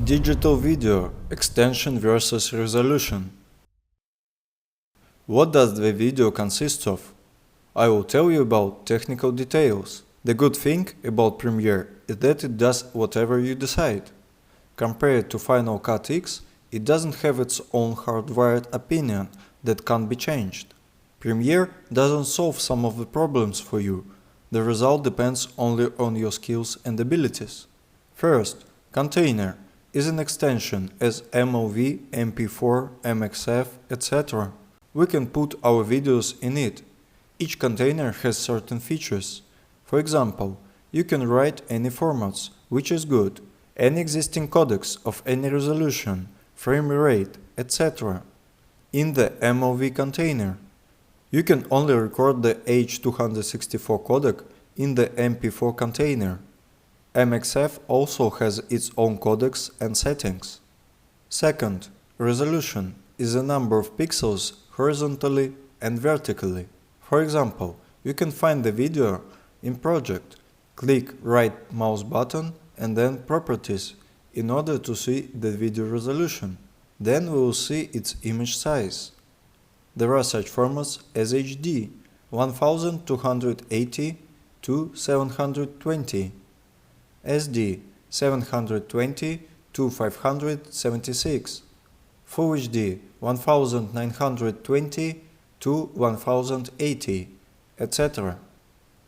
Digital video extension versus resolution. What does the video consist of? I will tell you about technical details. The good thing about Premiere is that it does whatever you decide. Compared to Final Cut X, it doesn't have its own hardwired opinion that can't be changed. Premiere doesn't solve some of the problems for you. The result depends only on your skills and abilities. First, container is an extension as MOV, MP4, MXF, etc. We can put our videos in it. Each container has certain features. For example, you can write any formats, which is good, any existing codecs of any resolution, frame rate, etc. In the MOV container, you can only record the H.264 codec in the MP4 container. MXF also has its own codecs and settings. Second, resolution is the number of pixels horizontally and vertically. For example, you can find the video in Project, click right mouse button and then Properties in order to see the video resolution. Then we will see its image size. There are such formats as HD 1280 to 720, SD 720 to 576, Full HD 1920 to 1080, etc.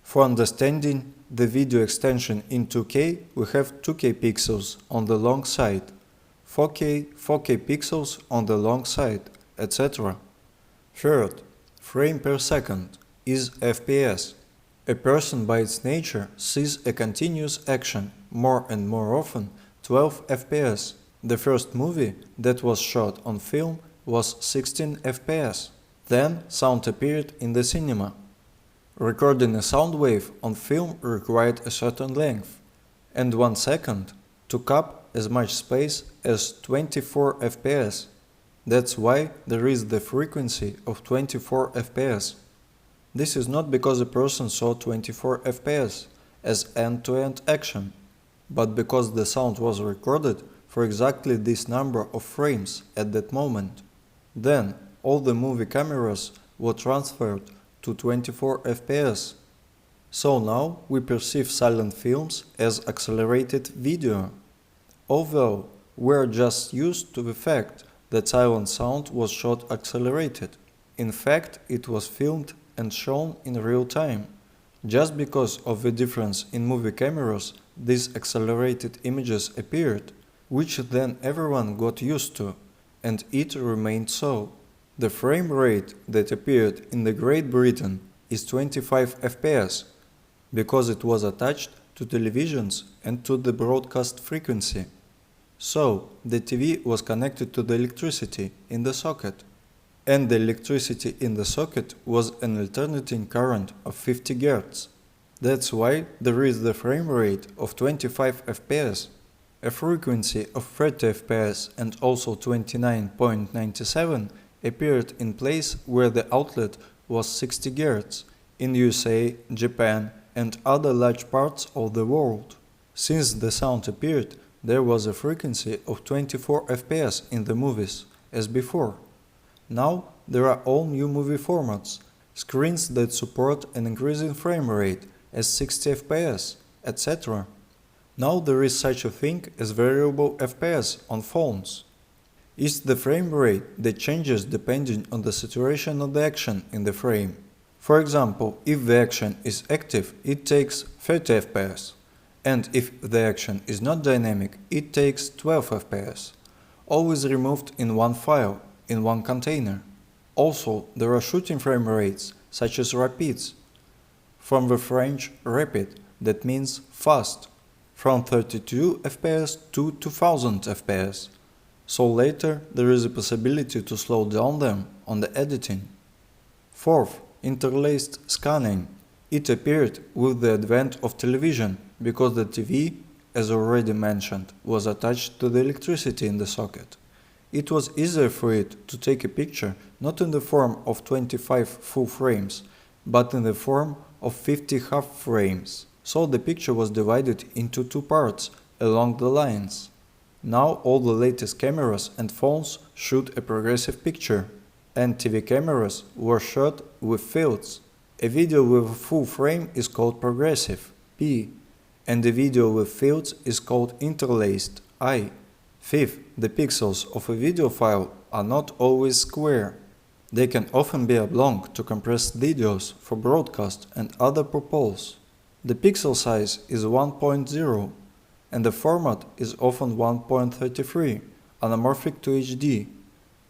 For understanding the video extension in 2K, we have 2K pixels on the long side, 4K pixels on the long side, etc. Third, frame per second is FPS. A person by its nature sees a continuous action, more and more often 12 FPS. The first movie that was shot on film was 16 FPS. Then sound appeared in the cinema. Recording a sound wave on film required a certain length, and 1 second took up as much space as 24 FPS. That's why there is the frequency of 24 FPS. This is not because a person saw 24 FPS as end-to-end action, but because the sound was recorded for exactly this number of frames at that moment. Then all the movie cameras were transferred to 24 FPS. So now we perceive silent films as accelerated video. Although we are just used to the fact that silent sound was shot accelerated. In fact, it was filmed and shown in real time. Just because of the difference in movie cameras, these accelerated images appeared, which then everyone got used to, and it remained so. The frame rate that appeared in the Great Britain is 25 FPS, because it was attached to televisions and to the broadcast frequency. So, the TV was connected to the electricity in the socket, and the electricity in the socket was an alternating current of 50 Hz. That's why there is the frame rate of 25 FPS. A frequency of 30 FPS and also 29.97 appeared in place where the outlet was 60 Hz in USA, Japan and other large parts of the world. Since the sound appeared, there was a frequency of 24 FPS in the movies, as before. Now there are all new movie formats, screens that support an increasing frame rate as 60 FPS, etc. Now there is such a thing as variable FPS on phones. It's the frame rate that changes depending on the saturation of the action in the frame. For example, if the action is active, it takes 30 FPS, and if the action is not dynamic, it takes 12 FPS, always removed in one file, in one container. Also, there are shooting frame rates, such as rapids, from the French rapid, that means fast, from 32 FPS to 2000 FPS. So later there is a possibility to slow down them on the editing. Fourth, interlaced scanning. It appeared with the advent of television because the TV, as already mentioned, was attached to the electricity in the socket. It was easier for it to take a picture not in the form of 25 full frames, but in the form of 50 half frames. So the picture was divided into two parts along the lines. Now all the latest cameras and phones shoot a progressive picture, and TV cameras were shot with filters. A video with a full frame is called progressive, P, and a video with filters is called interlaced, I. Fifth, the pixels of a video file are not always square. They can often be oblong to compress videos for broadcast and other purposes. The pixel size is 1.0, and the format is often 1.33, anamorphic to HD.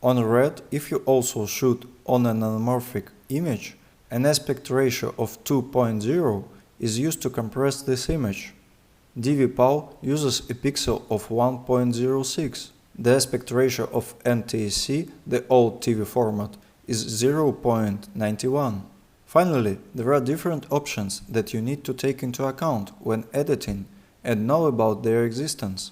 On RED, if you also shoot on an anamorphic image, an aspect ratio of 2.0 is used to compress this image. DVPAL uses a pixel of 1.06. The aspect ratio of NTSC, the old TV format, is 0.91. Finally, there are different options that you need to take into account when editing and know about their existence.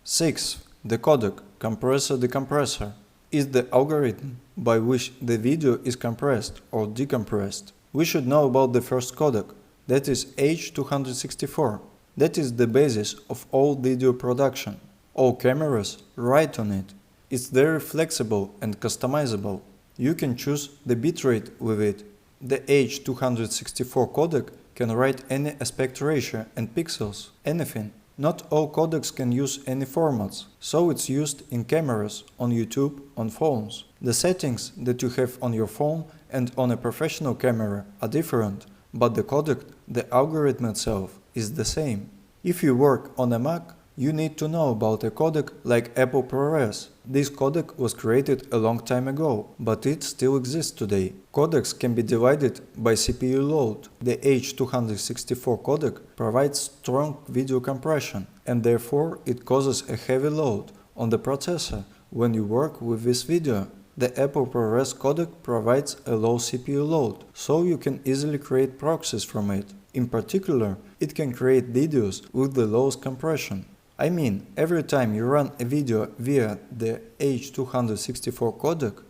6. The codec, compressor-decompressor, is the algorithm by which the video is compressed or decompressed. We should know about the first codec, that is H264. That is the basis of all video production. All cameras write on it. It's very flexible and customizable. You can choose the bitrate with it. The H264 codec can write any aspect ratio and pixels, anything. Not all codecs can use any formats, so it's used in cameras, on YouTube, on phones. The settings that you have on your phone and on a professional camera are different, but the codec, the algorithm itself, is the same. If you work on a Mac, you need to know about a codec like Apple ProRes. This codec was created a long time ago, but it still exists today. Codecs can be divided by CPU load. The H264 codec provides strong video compression, and therefore it causes a heavy load on the processor when you work with this video. The Apple ProRes codec provides a low CPU load, so you can easily create proxies from it. In particular, it can create videos with the lowest compression. I mean, every time you run a video via the H264 codec,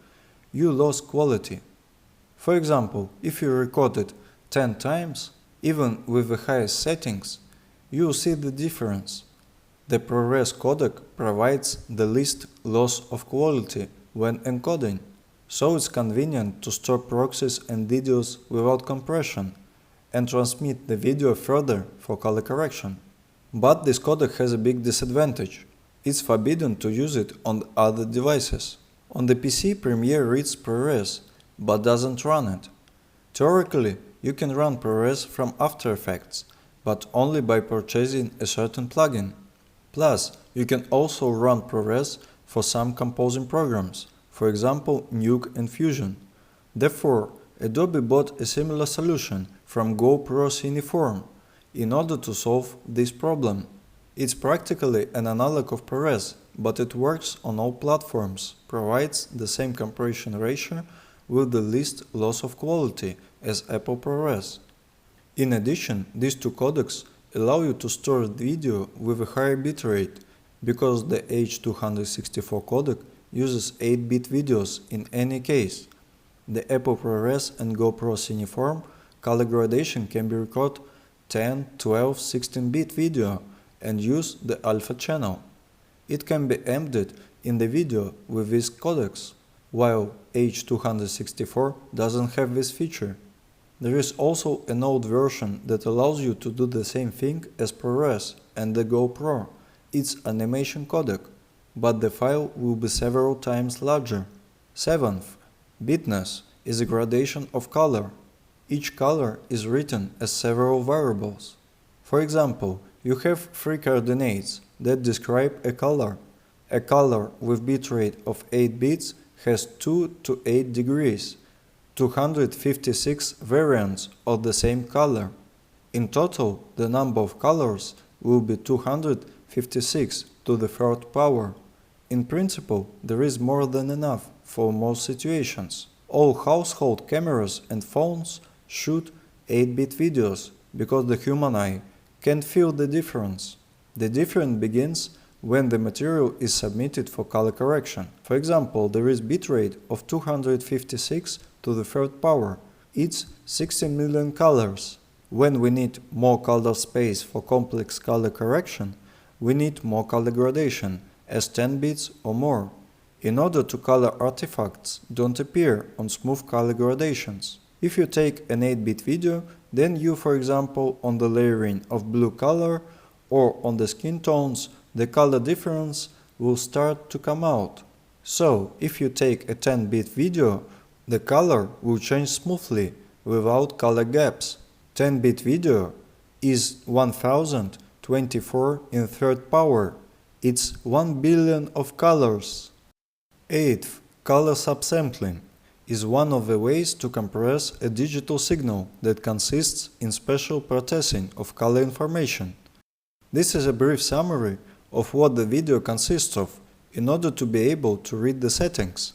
you lose quality. For example, if you record it 10 times, even with the highest settings, you will see the difference. The ProRes codec provides the least loss of quality when encoding, so it's convenient to store proxies and videos without compression and transmit the video further for color correction. But this codec has a big disadvantage. It's forbidden to use it on other devices. On the PC, Premiere reads ProRes, but doesn't run it. Theoretically, you can run ProRes from After Effects, but only by purchasing a certain plugin. Plus, you can also run ProRes for some composing programs, for example Nuke and Fusion. Therefore, Adobe bought a similar solution from GoPro Cineform in order to solve this problem. It's practically an analog of ProRes, but it works on all platforms, provides the same compression ratio with the least loss of quality as Apple ProRes. In addition, these two codecs allow you to store video with a higher bitrate, because the H264 codec uses 8-bit videos in any case. The Apple ProRes and GoPro Cineform color gradation can be recorded 10, 12, 16-bit video and use the alpha channel. It can be embedded in the video with these codecs, while H264 doesn't have this feature. There is also an old version that allows you to do the same thing as ProRes and the GoPro. It's animation codec, but the file will be several times larger. 7th, bitness is a gradation of color. Each color is written as several variables. For example, you have 3 coordinates that describe a color. A color with bitrate of 8 bits has 2 to 8 degrees, 256 variants of the same color. In total, the number of colors will be 256 to the 3rd power. In principle, there is more than enough for most situations. All household cameras and phones shoot 8-bit videos because the human eye can't feel the difference. The difference begins when the material is submitted for color correction. For example, there is bitrate of 256 to the 3rd power. It's 16 million colors. When we need more color space for complex color correction, we need more color gradation as 10 bits or more, in order to color artifacts don't appear on smooth color gradations. If you take an 8-bit video, then you, for example, on the layering of blue color or on the skin tones, the color difference will start to come out. So, if you take a 10-bit video, the color will change smoothly, without color gaps. 10-bit video is 1024 in third power. It's 1 billion of colors. 8th, color subsampling is one of the ways to compress a digital signal that consists in special processing of color information. This is a brief summary of what the video consists of in order to be able to read the settings.